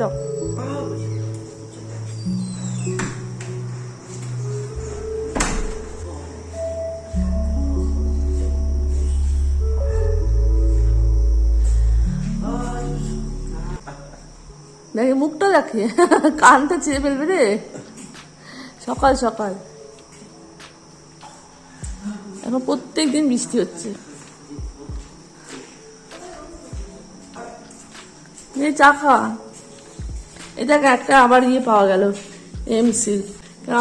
যাও। দেখে মুখটা দেখে, কানটা ছেড়ে ফেলবে রে সকাল সকাল। এখন প্রত্যেক দিন বৃষ্টি হচ্ছে। চা খা। এটাকে একটা আবার পাওয়া গেল এমসি।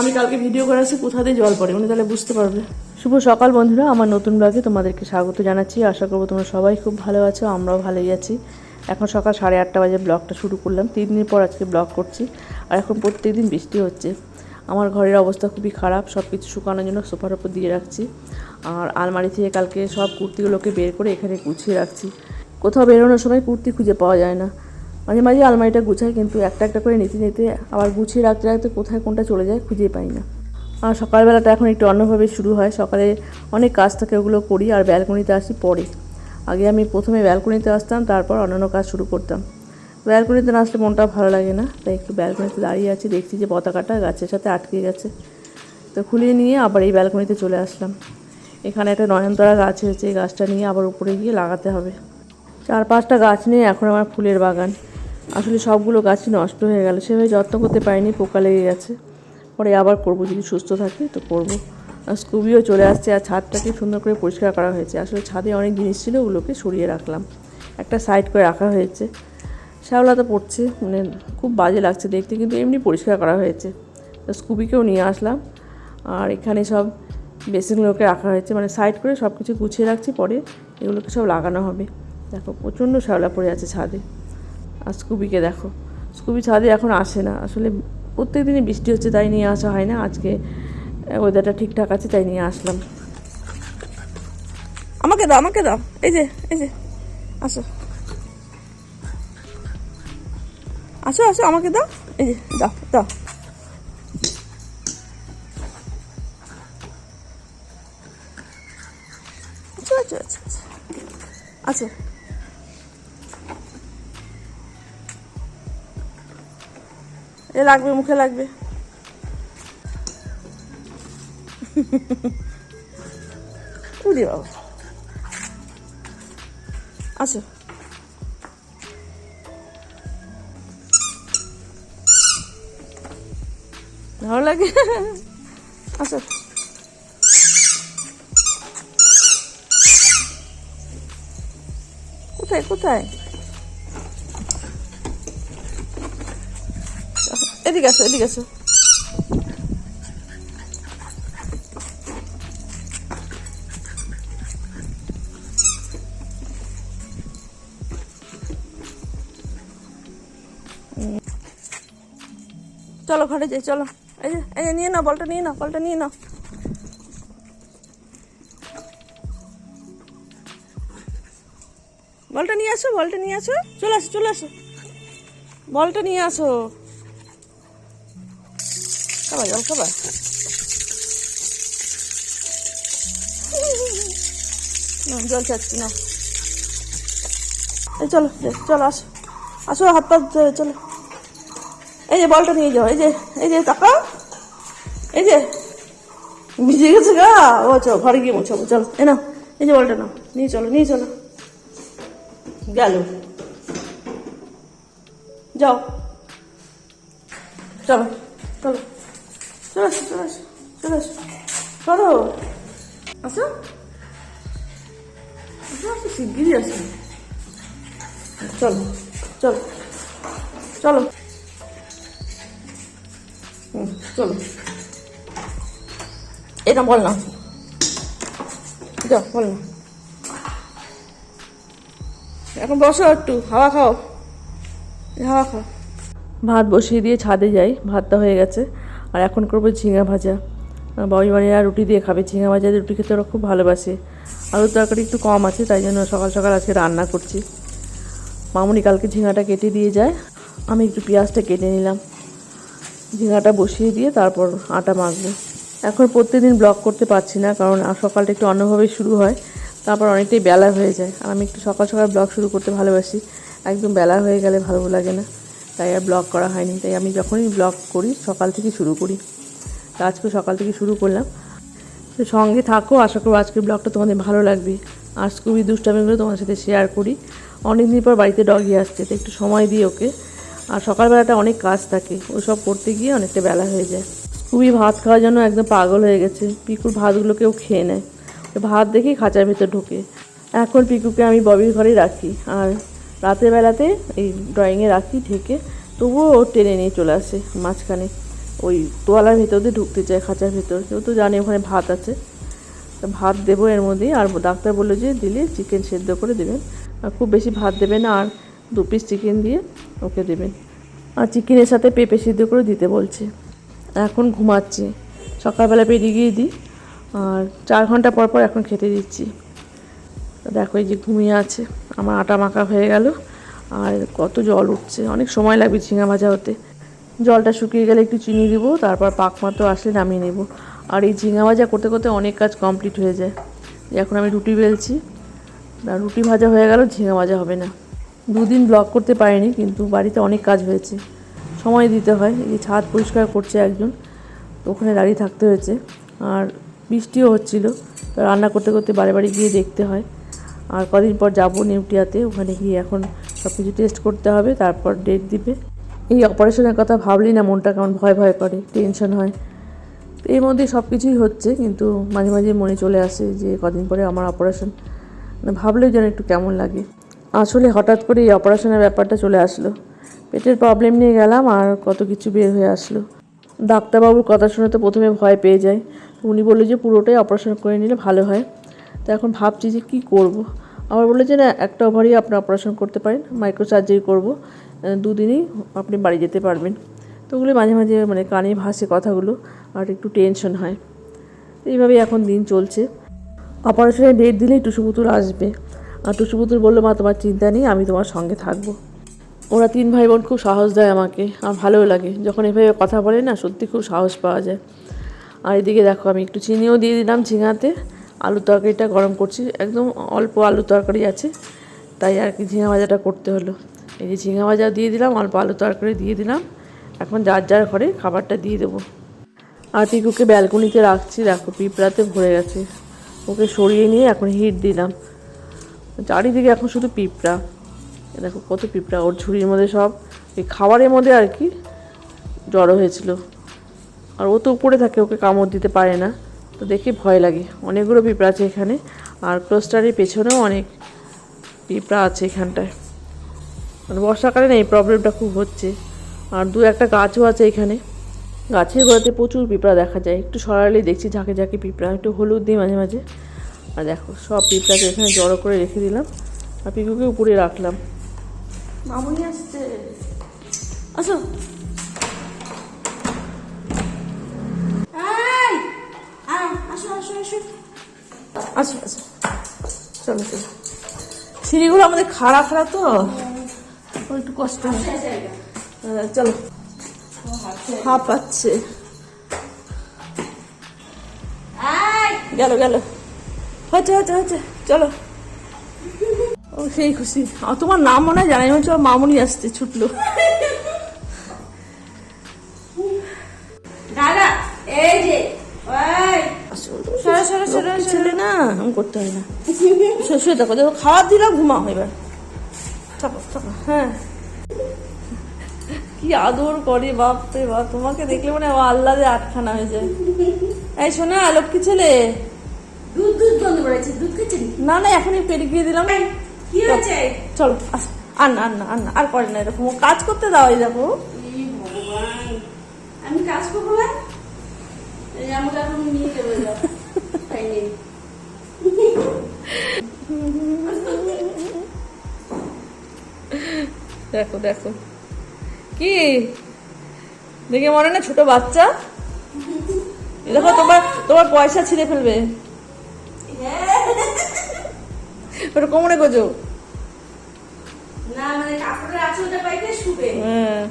আমি কালকে ভিডিও করে আসি কোথা দিয়ে জল পড়ে, উনি তাহলে বুঝতে পারবে। শুভ সকাল বন্ধুরা, আমার নতুন ব্লগে তোমাদেরকে স্বাগত জানাচ্ছি। আশা করবো তোমরা সবাই খুব ভালো আছো, আমরাও ভালোই আছি। এখন সকাল 8:30 বাজে ব্লগটা শুরু করলাম। 3 দিন পর আজকে ব্লগ করছি। আর এখন প্রত্যেক দিন বৃষ্টি হচ্ছে। আমার ঘরের অবস্থা খুবই খারাপ, সব কিছু শুকানোর জন্য সোফার ওপর দিয়ে রাখছি। আর আলমারি থেকে কালকে সব কুর্তিগুলোকে বের করে এখানে গুছিয়ে রাখছি। কোথাও বেরোনোর সময় কুর্তি খুঁজে পাওয়া যায় না। মাঝে মাঝে আলমারিটা গুছাই, কিন্তু একটা একটা করে নিতে নিতে আবার গুছিয়ে রাখতে রাখতে কোথায় কোনটা চলে যায় খুঁজে পাই না। আর সকালবেলাটা এখন একটু অন্যভাবে শুরু হয়। সকালে অনেক কাজ থাকে, ওগুলো করি। আর ব্যালকনিতে আসি পরে। আগে আমি প্রথমে ব্যালকনিতে আসতাম, তারপর অন্যান্য কাজ শুরু করতাম। ব্যালকনিতে না আসলে মনটা ভালো লাগে না, তাই একটু ব্যালকনিতে দাঁড়িয়ে আছি। দেখছি যে পতাকাটা গাছের সাথে আটকে গেছে, তো খুলিয়ে নিয়ে আবার এই ব্যালকনিতে চলে আসলাম। এখানে একটা নয়নতারা গাছ হয়েছে, এই গাছটা নিয়ে আবার উপরে গিয়ে লাগাতে হবে। 4-5টা গাছ নিয়ে এখন আমার ফুলের বাগান। আসলে সবগুলো গাছই নষ্ট হয়ে গেল, সেভাবে যত্ন করতে পারিনি, পোকা লেগে গেছে। পরে আবার করবো, যদি সুস্থ থাকে তো করবো। আর স্কুবিও চলে আসছে। আর ছাদটাকে সুন্দর করে পরিষ্কার করা হয়েছে। আসলে ছাদে অনেক জিনিস ছিল, ওগুলোকে সরিয়ে রাখলাম, একটা সাইড করে রাখা হয়েছে। শ্যাওলা তো পড়ছে, মানে খুব বাজে লাগছে দেখতে, কিন্তু এমনি পরিষ্কার করা হয়েছে। তো স্কুবিকেও নিয়ে আসলাম। আর এখানে সব বেসিনগুলোকে রাখা হয়েছে, মানে সাইড করে সব কিছু গুছিয়ে রাখছি, পরে এগুলোকে সব লাগানো হবে। দেখো প্রচণ্ড শ্যাওলা পড়ে আছে ছাদে। আর স্কুবিকে দেখো, স্কুবি ছাদে এখন আসে না। আসলে প্রত্যেক দিনই বৃষ্টি হচ্ছে, তাই নিয়ে আসা হয় না। আজকে ওয়েদারটা ঠিকঠাক আছে, তাই নিয়ে আসলাম। আমাকে দাও, আমাকে দাও। এই যে আসো আসো আসো, আমাকে দাও। এই যে দাও দাও। আচ্ছা আচ্ছা আচ্ছা আচ্ছা। এ লাগবে, মুখে লাগবে। উড়ি বাবা, আচ্ছা। ভালো লাগে। আচ্ছা, কোথায় কোথায়? এদিকে আসো, এদিকে আসো। চলো ঘরে যাই, চলো। এই যে নিয়ে নাও বলটা, নিয়ে নাও বলটা, নিয়ে নাও। বলটা নিয়ে আসো, বলটা নিয়ে আসো। চলে আসো, চলে আসো, বলটা নিয়ে আসো। খাবার জল খাবার। জল চাচ্ছি না। এই চলো চলো, আসো আসো, হাত পা ধরে চলো। এই যে বলটা নিয়ে যাও। এই যে টাকা, এই যে ভিজে গেছে গা। ও চলো ঘরে গিয়ে মোছাবো, চলো। এ নাও, এই যে বলটা নাও, নিয়ে চলো, নিয়ে চলো। গেল, যাও, চলো চলো, চলে আসো, চলে আসো, চলে আসো, চলো আসো আসো আসো, শিগগিরই আসো। চলো চলো চলো, চলো। এটা বল না, যাও বল না। এখন বসো, একটু হাওয়া খাও, হাওয়া খাও। ভাত বসিয়ে দিয়ে ছাদে যাই, ভাতটা হয়ে গেছে। আর এখন করবো ঝিঙা ভাজা। বাবুইমানিরা রুটি দিয়ে খাবে, ঝিঙা ভাজা দিয়ে রুটি খেতে ওরা খুব ভালোবাসে। আলুর তরকারি একটু কম আছে, তাই জন্য সকাল সকাল আজকে রান্না করছি। মামুনি কালকে ঝিঙাটা কেটে দিয়ে যায়, আমি একটু পেঁয়াজটা কেটে নিলাম। ঝিঙাটা বসিয়ে দিয়ে তারপর আটা মাখবো। এখন প্রত্যেকদিন ব্লগ করতে পারছি না, কারণ সকালটা একটু অন্যভাবে শুরু হয়, তারপর অনেকটাই বেলা হয়ে যায়। আর আমি একটু সকাল সকাল ব্লগ শুরু করতে ভালোবাসি, একদম বেলা হয়ে গেলে ভালো লাগে না। তাই আর ব্লগ করা হয়নি। তাই আমি যখনই ব্লগ করি সকাল থেকে শুরু করি, তো আজকে সকাল থেকে শুরু করলাম। তো সঙ্গে থাকো, আশা করবো আজকের ব্লগটা তোমাদের ভালো লাগবে। আর খুবই দুষ্টামিগুলো তোমার সাথে শেয়ার করি। অনেক দিন পর বাড়িতে ডগি আসছে, তো একটু সময় দিই ওকে। আর সকালবেলাটা অনেক কাজ থাকে, ওসব করতে গিয়ে অনেকটা বেলা হয়ে যায়। খুবই ভাত খাওয়ার জন্য একদম পাগল হয়ে গেছে। পিকুর ভাতগুলো কেউ খেয়ে নেয়, ভাত দেখেই খাঁচার ভেতর ঢোকে। এখন পিকুকে আমি ববির ঘরেই রাখি, আর রাতের বেলাতে এই ড্রয়িংয়ে রাখি ঢেকে, তবুও ও টেনে নিয়ে চলে আসে মাঝখানে, ওই তোয়ালার ভেতর দিয়ে ঢুকতে চায় খাঁচার ভেতর। কেউ তো জানে ওখানে ভাত আছে, ভাত দেবো এর মধ্যেই। আর ডাক্তার বললো যে দিলে চিকেন সেদ্ধ করে দেবেন, আর খুব বেশি ভাত দেবেন না, আর 2 পিস চিকেন দিয়ে ওকে দেবেন, আর চিকেনের সাথে পেঁপে সিদ্ধ করে দিতে বলছে। এখন ঘুমাচ্ছে, সকালবেলা পেরিয়ে গিয়ে দিই, আর 4 ঘন্টা পর পর এখন খেতে দিচ্ছি। দেখো এই যে ঘুমিয়ে আছে। আমার আটা মাখা হয়ে গেল, আর কত জল উঠছে, অনেক সময় লাগবে ঝিঙা ভাজা হতে। জলটা শুকিয়ে গেলে একটু চিনি দিব, তারপর পাক মতো আসলে নামিয়ে নেব। আর এই ঝিঙা ভাজা করতে করতে অনেক কাজ কমপ্লিট হয়ে যায়। এখন আমি রুটি বেলছি, রুটি ভাজা হয়ে গেল, ঝিঙা ভাজা হবে না। 2 দিন ব্লগ করতে পারিনি, কিন্তু বাড়িতে অনেক কাজ হয়েছে, সময় দিতে হয়। এই ছাদ পরিষ্কার করছে একজন, তো ওখানে দাঁড়িয়ে থাকতে হয়েছে। আর বৃষ্টিও হচ্ছিল, তো রান্না করতে করতে বারে বারে গিয়ে দেখতে হয়। আর কদিন পর যাব নিউটিয়াতে, ওখানে গিয়ে এখন সব কিছু টেস্ট করতে হবে, তারপর ডেট দিবে। এই অপারেশনের কথা ভাবলেই না মনটা কেমন ভয় ভয় করে, টেনশন হয়। এর মধ্যে সব কিছুই হচ্ছে, কিন্তু মাঝে মাঝে মনে চলে আসে যে কদিন পরে আমার অপারেশন, ভাবলেও যেন একটু কেমন লাগে। আসলে হঠাৎ করে এই অপারেশনের ব্যাপারটা চলে আসলো, পেটের প্রবলেম নিয়ে গেলাম, আর কত কিছু বের হয়ে আসলো। ডাক্তারবাবুর কথা শুনে তো প্রথমে ভয় পেয়ে যায়, উনি বললো যে পুরোটাই অপারেশন করে নিলে ভালো হয়। তো এখন ভাবছি যে কী করব। আবার বললো যে না, একটা ওভারই আপনি অপারেশন করতে পারেন, মাইক্রো সার্জারি করবো, 2 দিনেই আপনি বাড়ি যেতে পারবেন। তো ওগুলো মাঝে মাঝে মানে কানে ভাসে কথাগুলো, আর একটু টেনশন হয়। এইভাবেই এখন দিন চলছে। অপারেশনের ডেট দিলেই টুসু পুতুল আসবে, আর টুসু পুতুল বললো মা তোমার চিন্তা নেই, আমি তোমার সঙ্গে থাকবো। ওরা 3 ভাই বোন খুব সাহস দেয় আমাকে, আর ভালোও লাগে যখন এভাবে কথা বলে না, সত্যি খুব সাহস পাওয়া যায়। আর এদিকে দেখো আমি একটু চিনিও দিয়ে দিলাম ঝিঙাতে। আলুর তরকারিটা গরম করছি, একদম অল্প আলু তরকারি আছে, তাই আর কি ঝিঙা ভাজাটা করতে হলো। এই যে ঝিঙা ভাজা দিয়ে দিলাম, অল্প আলু তরকারি দিয়ে দিলাম। এখন যার যার ঘরে খাবারটা দিয়ে দেবো। আর পিকুকে ব্যালকনিতে রাখছি, দেখো পিঁপড়াতে ভরে গেছে। ওকে সরিয়ে নিয়ে এখন হিট দিলাম। চারিদিকে এখন শুধু পিঁপড়া, দেখো কত পিঁপড়া। ওর ঝুড়ির মধ্যে সব এই খাবারের মধ্যে আর কি জড়ো হয়েছিল। আর ও তো উপরে থাকে, ওকে কামড় দিতে পারে না, তো দেখে ভয় লাগে। অনেকগুলো পিঁপড়া আছে এখানে, আর ক্লোস্টারের পেছনেও অনেক পিঁপড়া আছে এখানটায়। মানে বর্ষাকালে না এই প্রবলেমটা খুব হচ্ছে। আর 2-1টা গাছও আছে এখানে, গাছের গোড়াতে প্রচুর পিঁপড়া দেখা যায়। একটু সরালেই দেখছি ঝাঁকে ঝাঁকে পিঁপড়া, একটু হলুদ দিই মাঝে মাঝে। আর দেখো সব পিঁপড়াকে এখানে জড়ো করে রেখে দিলাম, আর পিকুকে উপরে রাখলাম। মামুনি আসছে, আসো। আসো আসো, চলো চলো। সিঁড়িগুলো আমাদের খাড়া খাড়া তো একটু কষ্ট হয়। চলো, হাঁপ পাচ্ছে। গেল গেল, হচ্ছে হচ্ছে হচ্ছে, চলো। ও সেই খুশি, তোমার নাম মনে হয় জানাই, হচ্ছে ওর মামুনি আসছে, ছুটলো। দাদা এই যে ছেলে না, আমি করতে হয় না। শুয়ে দেখো দেখো, খাবার দিলাম, ঘুমাও এবার। থাকো থাকো, হ্যাঁ। কি আদর করে বাপরে বাপ, তোমাকে দেখলে মানে আল্লাদে আটখানা হয়ে যায়। এই শোনা লক্ষ্মী ছেলে, দুধ দুধ বন্ধ করেছে, দুধ খেয়েছে না না এখনই পেরে গিয়ে দিলাম। কি হয়েছে? চলো আস, আর না আর না আর না, আর করে না এরকম, ও কাজ করতে দাও। এই দেখো ভগবান, আমি কাজ করবো না, আমার এখন নিয়ে চলে যাও, তাই নেই। দেখো দেখো, কি দেখে মনে না ছোট বাচ্চা। দেখো তোমার তোমার পয়সা ছিঁড়ে ফেলবে, ওটা কোমরে গোজো। না মানে কাপড়ের আঁচলটা পাইতে শুবে। হ্যাঁ,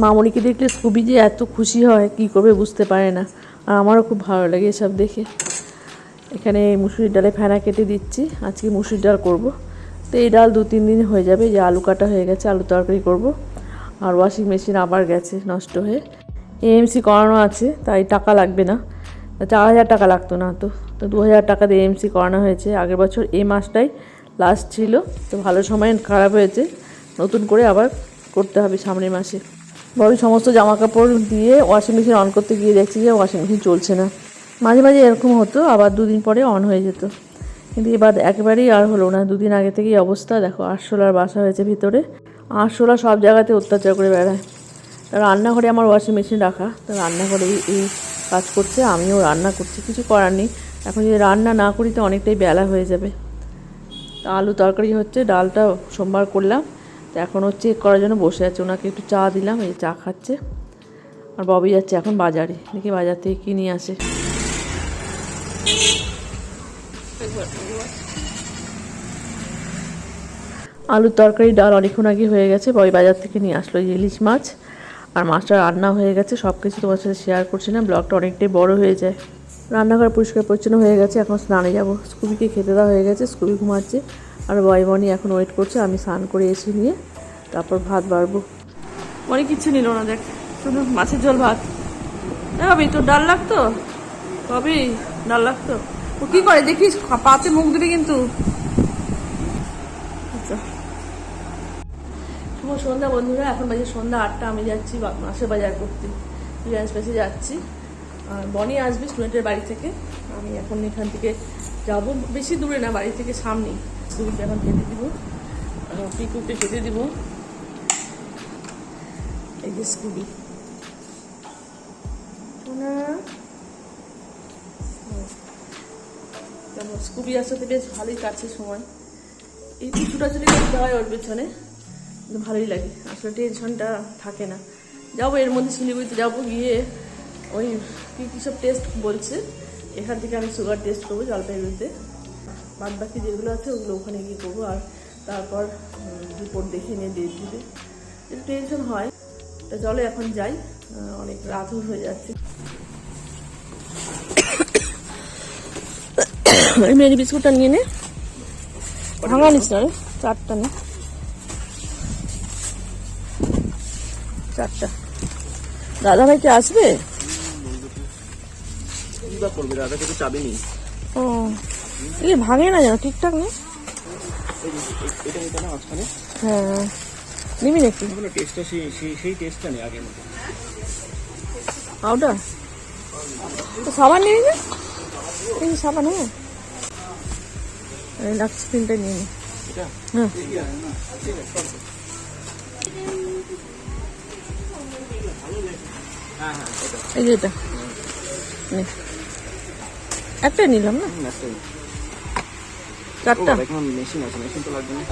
মামনিকে দেখলে খুবই যে এত খুশি হয়, কি করবে বুঝতে পারে না। আর আমারও খুব ভালো লাগে এসব দেখে। এখানে মুসুরির ডালে ফেনা কেটে দিচ্ছি, আজকে মুসুরির ডাল করব। তো এই ডাল 2-3 দিন হয়ে যাবে। যে আলু কাটা হয়ে গেছে, আলু তরকারি করব। আর ওয়াশিং মেশিন আবার গেছে নষ্ট হয়ে। এএমসি করানো আছে, তাই টাকা লাগবে না। 4000 টাকা লাগতো না, তো 2000 টাকা দিয়ে এএমসি করানো হয়েছে। আগের বছর এই মাসটাই লাস্ট ছিল, তো ভালো সময় খারাপ হয়েছে, নতুন করে আবার করতে হবে সামনের মাসে। বড় সমস্ত জামা কাপড় দিয়ে ওয়াশিং মেশিন অন করতে গিয়ে দেখছি যে ওয়াশিং মেশিন চলছে না। মাঝে মাঝে এরকম হতো, আবার 2 দিন পরে অন হয়ে যেত, কিন্তু এবার একেবারেই আর হলো না। 2 দিন আগে থেকেই অবস্থা দেখো, আরশোলার বাসা হয়েছে ভিতরে। আরশোলা সব জায়গাতে অত্যাচার করে বেড়ায়। তার রান্নাঘরে আমার ওয়াশিং মেশিন রাখা, তো রান্নাঘরে এই কাজ করছে, আমিও রান্না করছি, কিছু করার নেই। এখন যদি রান্না না করি তো অনেকটাই বেলা হয়ে যাবে। তা আলু তরকারি হচ্ছে, ডালটা সোমবার করলাম, তো এখন চেক করার জন্য বসে আছে। ওনাকে একটু চা দিলাম, এই চা খাচ্ছে। আর ববি যাচ্ছে এখন বাজারে, দেখি বাজার থেকে কী নিয়ে আসে। আলুর তরকারি ডাল অনেকক্ষণ আগে হয়ে গেছে, ববি বাজার থেকে নিয়ে আসলো ইলিশ মাছ। আর মাছটা রান্না হয়ে গেছে, সব কিছু তোমার সাথে শেয়ার করছি না, ব্লগটা অনেকটাই বড় হয়ে যায়। রান্নাঘর পরিষ্কার পরিচ্ছন্ন হয়ে গেছে, এখন স্নানে যাব। স্কুবিকে খেতে দেওয়া হয়ে গেছে, স্কুবি ঘুমাচ্ছে। আর বনি এখন ওয়েট করছে, আমি স্নান করে এসে নিয়ে তারপর ভাত বাড়বো। অনেক কিচ্ছু নিল না, দেখ শুধু মাছের ঝোল ভাত। ভাবি তোর ডাল লাগতো, ভাবি ডাল লাগতো। ও কী করে দেখিস, পাতে মুখ দিবি কিন্তু। আচ্ছা, শুভ সন্ধ্যা বন্ধুরা, এখন বাজে সন্ধ্যা 8টা। আমি যাচ্ছি মাসের বাজার করতে, রিলায়েন্স পেসে যাচ্ছি। আর বনি আসবে স্টুডেন্টের বাড়ি থেকে। আমি এখন এখান থেকে যাব, বেশি দূরে না, বাড়ি থেকে সামনেই। স্কুবিকে এখন খেতে দিব, পিকুকে খেতে দিব। এই যে স্কুবি, স্কুবি আসতে বেশ ভালোই কাছে সময়। এই ছুটাছুটি করতে হয় ওর পেছনে, কিন্তু ভালোই লাগে, আসলে টেনশনটা থাকে না। যাবো এর মধ্যে শিলিগুড়িতে যাবো, গিয়ে ওই কী সব টেস্ট বলছে, এখান থেকে আমি সুগার টেস্ট করবো জলপাইগুড়িতে। বাদ বাকি যেগুলো আছে ওগুলো ওখানে গিয়ে করবো। আর তারপর রিপোর্ট দেখে নিয়ে ডেট দিবে, একটু টেনশন হয়। তা চলো এখন যাই, অনেক রাত হয়ে যাচ্ছে। এই মেরি বিস্কুটটা নিয়ে নে, ভাঙা নিস না রে, 4টা নে, 4টা। দাদা ভাই কি আসবে? ও এই ভাঙে না যেন, ঠিকঠাক নেই। হ্যাঁ নিবি নাকি? আউটা তো সাবান নিবি না? এই সাবান, হ্যাঁ লাক্স ক্রিমটা নিয়ে নি। হ্যাঁ এই যে এটা নে, একটাই নিলাম না, 4টা। মেশিন আছে, মেশিন তো লাগবে না।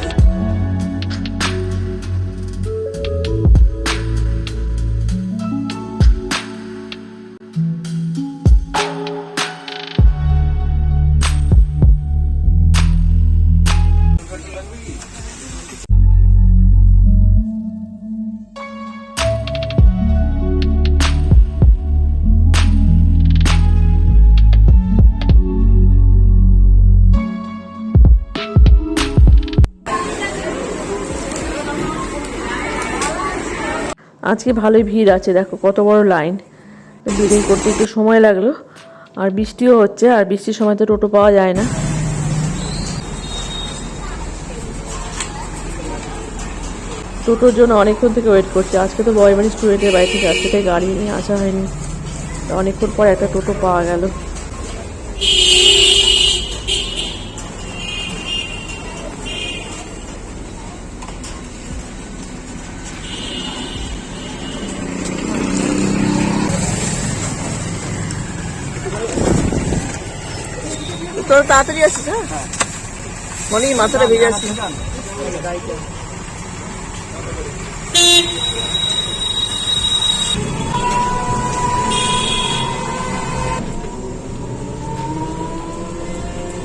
আজকে ভালোই ভিড় আছে, দেখো কত বড় লাইন। বিলিং করতে একটু সময় লাগলো, আর বৃষ্টিও হচ্ছে, আর বৃষ্টির সময় তো টোটো পাওয়া যায় না। টোটোর জন্য অনেকক্ষণ থেকে ওয়েট করছে। আজকে তো বয়বাড়ি স্টুডেন্টের বাড়ি থেকে আসছে, তাই গাড়ি নিয়ে আসা হয়নি। অনেকক্ষণ পর একটা টোটো পাওয়া গেল। তোর তাড়াতাড়ি আসিস, হ্যাঁ মনে মাথাটা ভেজে আসিস।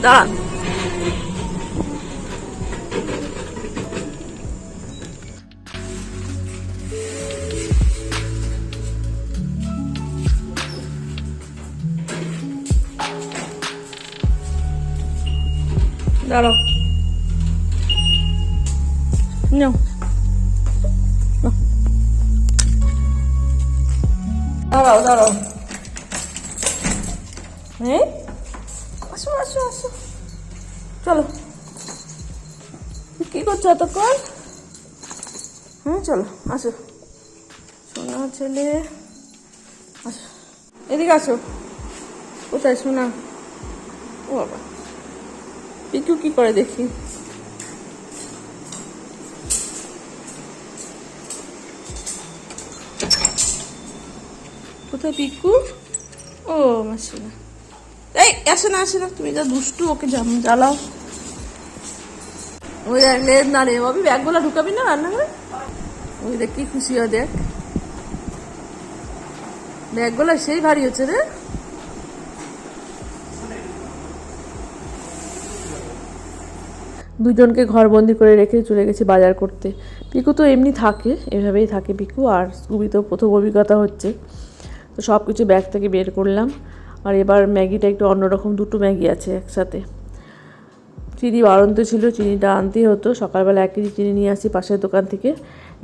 দাঁড়ান, দাঁড়াও। নাও দাঁড়াও দাঁড়াও, এই আসো আসো আসো, চলো। কি করছো এতক্ষণ? হ্যাঁ চলো আসো, সোনা ছেলে আসো, এদিকে আসো। কোথায় সোনা? ও বাবা, পিকু কি করে দেখি। কোথায় পিকু? ও আসে না, এই আসে না আসে না, তুমি যা দুষ্টু, ওকে জ্বালাও। ওই দেখ লেজ না রে বাবি, ব্যাগগুলো ঢুকাবি না রান্নাঘরে? ওই দেখ কি খুশি হয়, দেখ ব্যাগগুলো সেই ভারী হচ্ছে রে। দুজনকে ঘরবন্দি করে রেখে চলে গেছে বাজার করতে। পিকু তো এমনি থাকে, এভাবেই থাকে পিকু, আর স্কুবি তো প্রথম অভিজ্ঞতা হচ্ছে। তো সব কিছু ব্যাগ থেকে বের করলাম। আর এবার ম্যাগিটা একটু অন্যরকম, দুটো ম্যাগি আছে একসাথে। চিনি বাড়ন্ত ছিল, চিনিটা আনতেই হতো। সকালবেলা 1 কেজি চিনি নিয়ে আসি পাশের দোকান থেকে।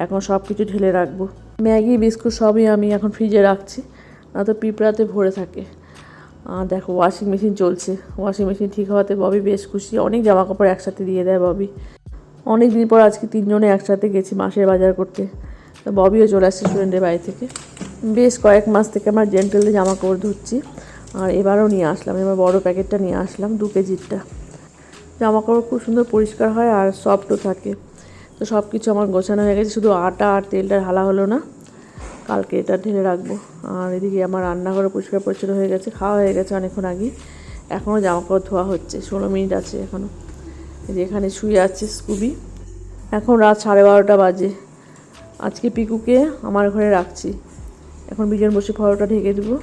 এখন সব কিছু ঢেলে রাখবো। ম্যাগি বিস্কুট সবই আমি এখন ফ্রিজে রাখছি, না তো পিঁপড়াতে ভরে থাকে। আর দেখো ওয়াশিং মেশিন চলছে, ওয়াশিং মেশিন ঠিক হওয়াতে ববি বেশ খুশি। অনেক জামা কাপড় একসাথে দিয়ে দেয় ববি। অনেক দিন পর আজকে 3 জনে একসাথে গেছি মাসের বাজার করতে। তো ববিও চলে আসছে স্টুডেন্টের বাড়ি থেকে। বেশ কয়েক মাস থেকে আমার জেন্টেলে জামা কাপড় ধুচ্ছি, আর এবারও নিয়ে আসলাম, এবার বড় প্যাকেটটা নিয়ে আসলাম 2 কেজিরটা। জামা কাপড় খুব সুন্দর পরিষ্কার হয় আর সফটও থাকে। তো সব কিছু আমার গোছানো হয়ে গেছে, শুধু আটা আর তেলটা ঢালা হলো না। কালকে এটা ঢেলে রাখবো। আর এদিকে আমার রান্নাঘরে পরিষ্কার পরিচ্ছন্ন হয়ে গেছে, খাওয়া হয়ে গেছে অনেকক্ষণ আগে। এখনও জামা কাপড় ধোয়া হচ্ছে, 16 মিনিট আছে এখনও। এই যে এখানে শুয়ে আছে স্কুবি। এখন রাত 12:30 বাজে। আজকে পিকুকে আমার ঘরে রাখছি। এখন বিজন বসে ফটোটা ঢেকে দেবো,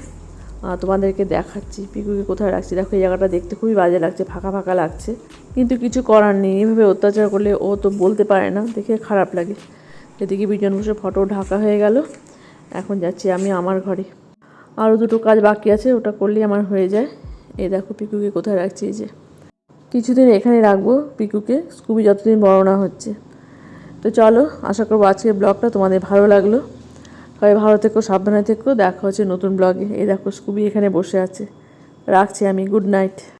তোমাদেরকে দেখাচ্ছি পিকুকে কোথায় রাখছি। দেখো এই জায়গাটা দেখতে খুবই বাজে লাগছে, ফাঁকা ফাঁকা লাগছে, কিন্তু কিছু করার নেই। এভাবে অত্যাচার করলে ও তো বলতে পারে না, দেখে খারাপ লাগে। এদিকে বিজন বসে ফটো ঢাকা হয়ে গেল। এখন যাচ্ছি আমি আমার ঘরে। আরও 2টো কাজ বাকি আছে, ওটা করলেই আমার হয়ে যায়। এই দেখো পিকুকে কোথায় রাখছি। এই যে কিছুদিন এখানে রাখবো পিকুকে, স্কুবি যতদিন বড় না হচ্ছে। তো চলো, আশা করবো আজকের ব্লগটা তোমাদের ভালো লাগলো। সবাই ভালো থেকো, সাবধানে থেকো, দেখা হচ্ছে নতুন ব্লগে। এই দেখো স্কুবি এখানে বসে আছে। রাখছি আমি, গুড নাইট।